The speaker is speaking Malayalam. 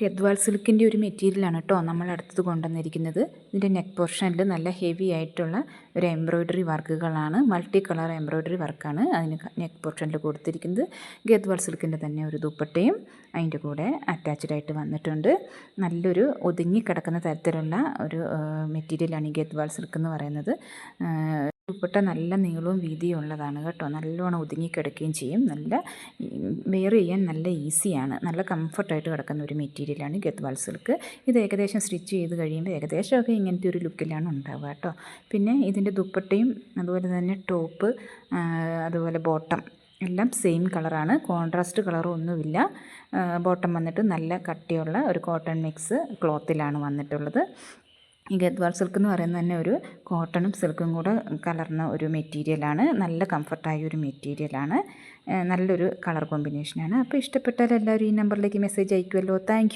ഗദ്വാൾ സിൽക്കിൻ്റെ ഒരു മെറ്റീരിയലാണ് കേട്ടോ നമ്മൾ അടുത്തത് കൊണ്ടുവന്നിരിക്കുന്നത്. ഇതിൻ്റെ നെക്ക് പോർഷനിൽ നല്ല ഹെവി ആയിട്ടുള്ള ഒരു എംബ്രോയ്ഡറി വർക്കുകളാണ്, മൾട്ടി കളർ എംബ്രോയ്ഡറി വർക്കാണ് അതിന് നെക്ക് പോർഷനിൽ കൊടുത്തിരിക്കുന്നത്. ഗദ്വാൾ സിൽക്കിൻ്റെ തന്നെ ഒരു ദുപ്പട്ടയും അതിൻ്റെ കൂടെ അറ്റാച്ച്ഡ് ആയിട്ട് വന്നിട്ടുണ്ട്. നല്ലൊരു ഒതുങ്ങിക്കിടക്കുന്ന തരത്തിലുള്ള ഒരു മെറ്റീരിയലാണ് ഈ ഗദ്വാൾ സിൽക്ക് എന്ന് പറയുന്നത്. ദുപ്പട്ട നല്ല നീളവും വീതിയും ഉള്ളതാണ് കേട്ടോ. നല്ലോണം ഒതുങ്ങിക്കിടക്കുകയും ചെയ്യും. നല്ല വെയർ ചെയ്യാൻ നല്ല ഈസിയാണ്. നല്ല കംഫർട്ടായിട്ട് കിടക്കുന്ന ഒരു മെറ്റീരിയലാണ് ഗദ്വാൾ സിൽക്ക്. ഇത് ഏകദേശം സ്റ്റിച്ച് ചെയ്ത് കഴിയുമ്പോൾ ഏകദേശമൊക്കെ ഇങ്ങനത്തെ ഒരു ലുക്കിലാണ് ഉണ്ടാവുക കേട്ടോ. പിന്നെ ഇതിൻ്റെ ദുപ്പട്ടയും അതുപോലെ തന്നെ ടോപ്പ് അതുപോലെ ബോട്ടം എല്ലാം സെയിം കളറാണ്. കോൺട്രാസ്റ്റ് കളറൊന്നുമില്ല. ബോട്ടം വന്നിട്ട് നല്ല കട്ടിയുള്ള ഒരു കോട്ടൺ മിക്സ് ക്ലോത്തിലാണ് വന്നിട്ടുള്ളത്. ഈ ഗദ്വാൾ സിൽക്ക് എന്ന് പറയുന്നത് തന്നെ ഒരു കോട്ടണും സിൽക്കും കൂടെ കലർന്ന ഒരു മെറ്റീരിയലാണ്. നല്ല കംഫർട്ടായ ഒരു മെറ്റീരിയലാണ്. നല്ലൊരു കളർ കോമ്പിനേഷനാണ്. അപ്പോൾ ഇഷ്ടപ്പെട്ടാൽ എല്ലാവരും ഈ നമ്പറിലേക്ക് മെസ്സേജ് അയക്കുമല്ലോ. താങ്ക്